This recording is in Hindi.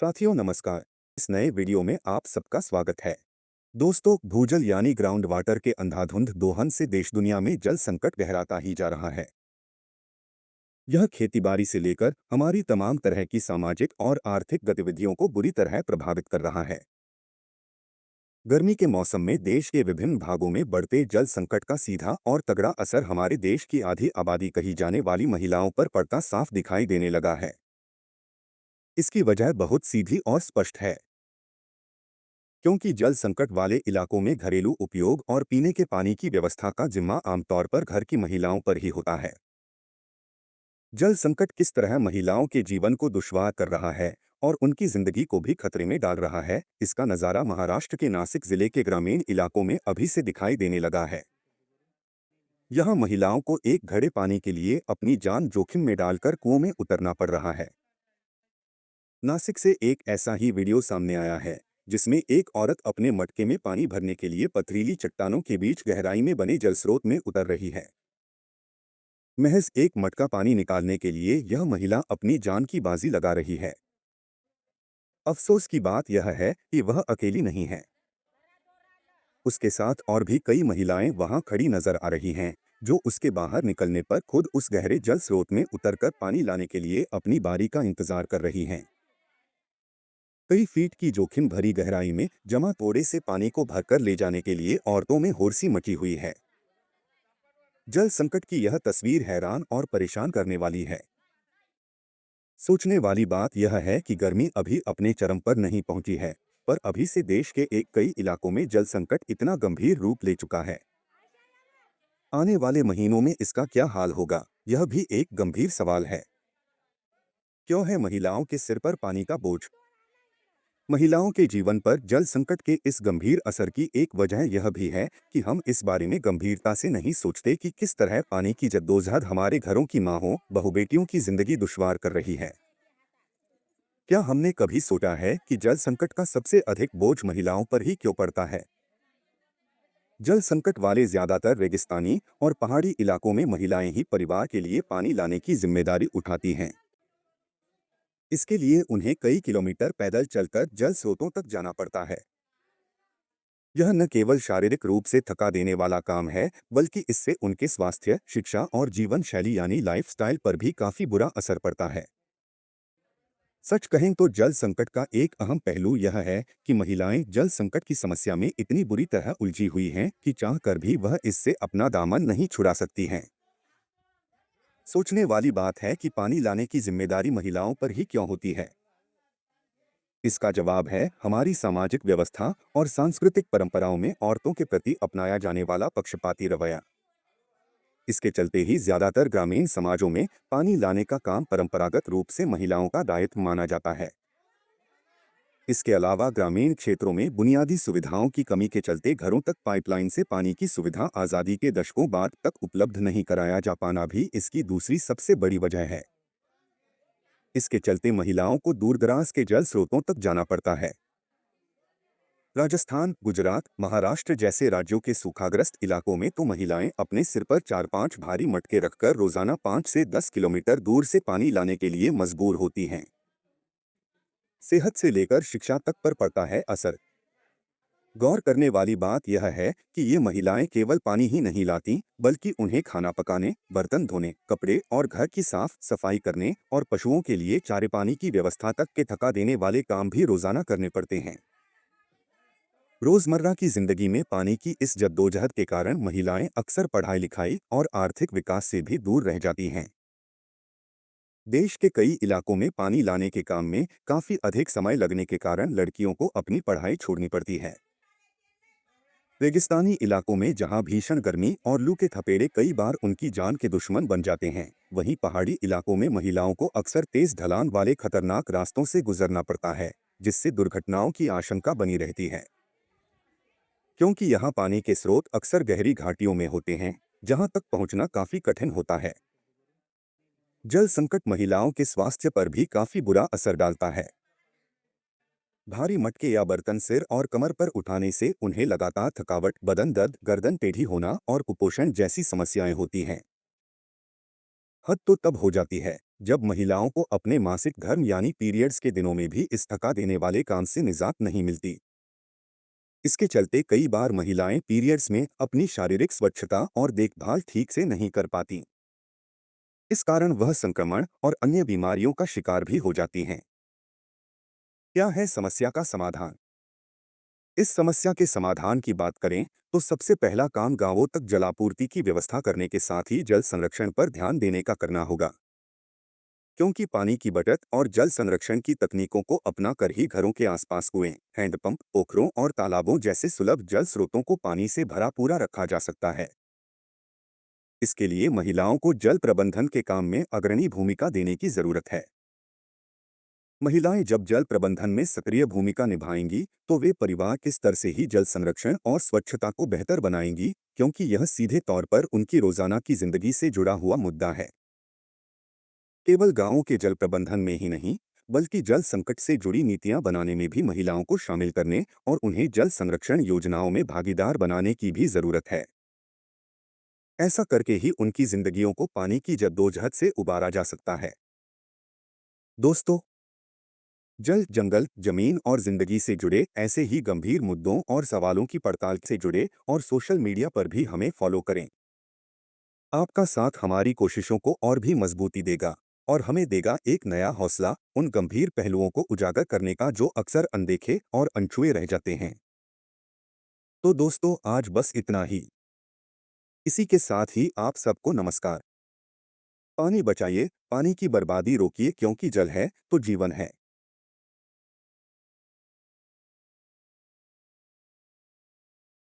साथियों नमस्कार। इस नए वीडियो में आप सबका स्वागत है। दोस्तों, भूजल यानी ग्राउंड वाटर के अंधाधुंध दोहन से देश दुनिया में जल संकट गहराता ही जा रहा है। यह खेतीबाड़ी से लेकर हमारी तमाम तरह की सामाजिक और आर्थिक गतिविधियों को बुरी तरह प्रभावित कर रहा है। गर्मी के मौसम में देश के विभिन्न भागों में बढ़ते जल संकट का सीधा और तगड़ा असर हमारे देश की आधी आबादी कही जाने वाली महिलाओं पर पड़ता साफ दिखाई देने लगा है। इसकी वजह बहुत सीधी और स्पष्ट है, क्योंकि जल संकट वाले इलाकों में घरेलू उपयोग और पीने के पानी की व्यवस्था का जिम्मा आमतौर पर घर की महिलाओं पर ही होता है। जल संकट किस तरह महिलाओं के जीवन को दुश्वार कर रहा है और उनकी जिंदगी को भी खतरे में डाल रहा है, इसका नज़ारा महाराष्ट्र के नासिक जिले के ग्रामीण इलाकों में अभी से दिखाई देने लगा है। यहाँ महिलाओं को एक घड़े पानी के लिए अपनी जान जोखिम में डालकर कुओं में उतरना पड़ रहा है। नासिक से एक ऐसा ही वीडियो सामने आया है, जिसमें एक औरत अपने मटके में पानी भरने के लिए पथरीली चट्टानों के बीच गहराई में बने जलस्रोत में उतर रही है। महज एक मटका पानी निकालने के लिए यह महिला अपनी जान की बाजी लगा रही है। अफसोस की बात यह है कि वह अकेली नहीं है। उसके साथ और भी कई महिलाएं वहां खड़ी नजर आ रही हैं, जो उसके बाहर निकलने पर खुद उस गहरे जल स्रोत में उतरकर पानी लाने के लिए अपनी बारी का इंतजार कर रही हैं। कई फीट की जोखिम भरी गहराई में जमा थोड़े से पानी को भरकर ले जाने के लिए औरतों में होड़सी मची हुई है। जल संकट की यह तस्वीर हैरान और परेशान करने वाली है। सोचने वाली बात यह है कि गर्मी अभी अपने चरम पर नहीं पहुंची है, पर अभी से देश के कई इलाकों में जल संकट इतना गंभीर रूप ले चुका है। आने वाले महीनों में इसका क्या हाल होगा, यह भी एक गंभीर सवाल है। क्यों है महिलाओं के सिर पर पानी का बोझ? महिलाओं के जीवन पर जल संकट के इस गंभीर असर की एक वजह यह भी है कि हम इस बारे में गंभीरता से नहीं सोचते कि किस तरह पानी की जद्दोजहद हमारे घरों की माँओं, बहुबेटियों की जिंदगी दुश्वार कर रही है। क्या हमने कभी सोचा है कि जल संकट का सबसे अधिक बोझ महिलाओं पर ही क्यों पड़ता है? जल संकट वाले ज्यादातर रेगिस्तानी और पहाड़ी इलाकों में महिलाएं ही परिवार के लिए पानी लाने की जिम्मेदारी उठाती हैं। इसके लिए उन्हें कई किलोमीटर पैदल चलकर जल स्रोतों तक जाना पड़ता है। यह न केवल शारीरिक रूप से थका देने वाला काम है, बल्कि इससे उनके स्वास्थ्य, शिक्षा और जीवन शैली यानी लाइफस्टाइल पर भी काफी बुरा असर पड़ता है। सच कहें तो जल संकट का एक अहम पहलू यह है कि महिलाएं जल संकट की समस्या में इतनी बुरी तरह उलझी हुई हैं कि चाहकर भी वह इससे अपना दामन नहीं छुड़ा सकती हैं। सोचने वाली बात है कि पानी लाने की जिम्मेदारी महिलाओं पर ही क्यों होती है। इसका जवाब है हमारी सामाजिक व्यवस्था और सांस्कृतिक परंपराओं में औरतों के प्रति अपनाया जाने वाला पक्षपाती रवैया। इसके चलते ही ज्यादातर ग्रामीण समाजों में पानी लाने का काम परंपरागत रूप से महिलाओं का दायित्व माना जाता है। इसके अलावा ग्रामीण क्षेत्रों में बुनियादी सुविधाओं की कमी के चलते घरों तक पाइपलाइन से पानी की सुविधा आज़ादी के दशकों बाद तक उपलब्ध नहीं कराया जा पाना भी इसकी दूसरी सबसे बड़ी वजह है। इसके चलते महिलाओं को दूरदराज के जल स्रोतों तक जाना पड़ता है। राजस्थान, गुजरात, महाराष्ट्र जैसे राज्यों के सूखाग्रस्त इलाकों में तो महिलाएं अपने सिर पर 4-5 भारी मटके रखकर रोजाना 5 से 10 किलोमीटर दूर से पानी लाने के लिए मजबूर होती हैं। सेहत से लेकर शिक्षा तक पर पड़ता है असर। गौर करने वाली बात यह है कि ये महिलाएं केवल पानी ही नहीं लाती, बल्कि उन्हें खाना पकाने, बर्तन धोने, कपड़े और घर की साफ सफाई करने और पशुओं के लिए चारे पानी की व्यवस्था तक के थका देने वाले काम भी रोजाना करने पड़ते हैं। रोजमर्रा की जिंदगी में पानी की इस जद्दोजहद के कारण महिलाएं अक्सर पढ़ाई लिखाई और आर्थिक विकास से भी दूर रह जाती हैं। देश के कई इलाकों में पानी लाने के काम में काफी अधिक समय लगने के कारण लड़कियों को अपनी पढ़ाई छोड़नी पड़ती है। रेगिस्तानी इलाकों में जहां भीषण गर्मी और लू के थपेड़े कई बार उनकी जान के दुश्मन बन जाते हैं, वहीं पहाड़ी इलाकों में महिलाओं को अक्सर तेज ढलान वाले खतरनाक रास्तों से गुजरना पड़ता है, जिससे दुर्घटनाओं की आशंका बनी रहती है। क्योंकि यहाँ पानी के स्रोत अक्सर गहरी घाटियों में होते हैं, जहाँ तक पहुँचना काफी कठिन होता है। जल संकट महिलाओं के स्वास्थ्य पर भी काफी बुरा असर डालता है। भारी मटके या बर्तन सिर और कमर पर उठाने से उन्हें लगातार थकावट, बदन दर्द, गर्दन टेढ़ी होना और कुपोषण जैसी समस्याएं होती हैं। हद तो तब हो जाती है जब महिलाओं को अपने मासिक धर्म यानी पीरियड्स के दिनों में भी इस थका देने वाले काम से निजात नहीं मिलती। इसके चलते कई बार महिलाएं पीरियड्स में अपनी शारीरिक स्वच्छता और देखभाल ठीक से नहीं कर पाती। इस कारण वह संक्रमण और अन्य बीमारियों का शिकार भी हो जाती हैं। क्या है समस्या का समाधान? इस समस्या के समाधान की बात करें तो सबसे पहला काम गांवों तक जलापूर्ति की व्यवस्था करने के साथ ही जल संरक्षण पर ध्यान देने का करना होगा। क्योंकि पानी की बचत और जल संरक्षण की तकनीकों को अपना कर ही घरों के आसपास कुएं, हैंडपंप, पोखरों और तालाबों जैसे सुलभ जल स्रोतों को पानी से भरा पूरा रखा जा सकता है। इसके लिए महिलाओं को जल प्रबंधन के काम में अग्रणी भूमिका देने की जरूरत है। महिलाएं जब जल प्रबंधन में सक्रिय भूमिका निभाएंगी तो वे परिवार के स्तर से ही जल संरक्षण और स्वच्छता को बेहतर बनाएंगी, क्योंकि यह सीधे तौर पर उनकी रोजाना की जिंदगी से जुड़ा हुआ मुद्दा है। केवल गांवों के जल प्रबंधन में ही नहीं, बल्कि जल संकट से जुड़ी नीतियां बनाने में भी महिलाओं को शामिल करने और उन्हें जल संरक्षण योजनाओं में भागीदार बनाने की भी जरूरत है। ऐसा करके ही उनकी जिंदगियों को पानी की जद्दोजहद से उबारा जा सकता है। दोस्तों, जल, जंगल, जमीन और जिंदगी से जुड़े ऐसे ही गंभीर मुद्दों और सवालों की पड़ताल से जुड़े और सोशल मीडिया पर भी हमें फॉलो करें। आपका साथ हमारी कोशिशों को और भी मजबूती देगा और हमें देगा एक नया हौसला उन गंभीर पहलुओं को उजागर करने का जो अक्सर अनदेखे और अनछुए रह जाते हैं। तो दोस्तों, आज बस इतना ही। इसी के साथ ही आप सबको नमस्कार। पानी बचाइए, पानी की बर्बादी रोकिए, क्योंकि जल है तो जीवन है।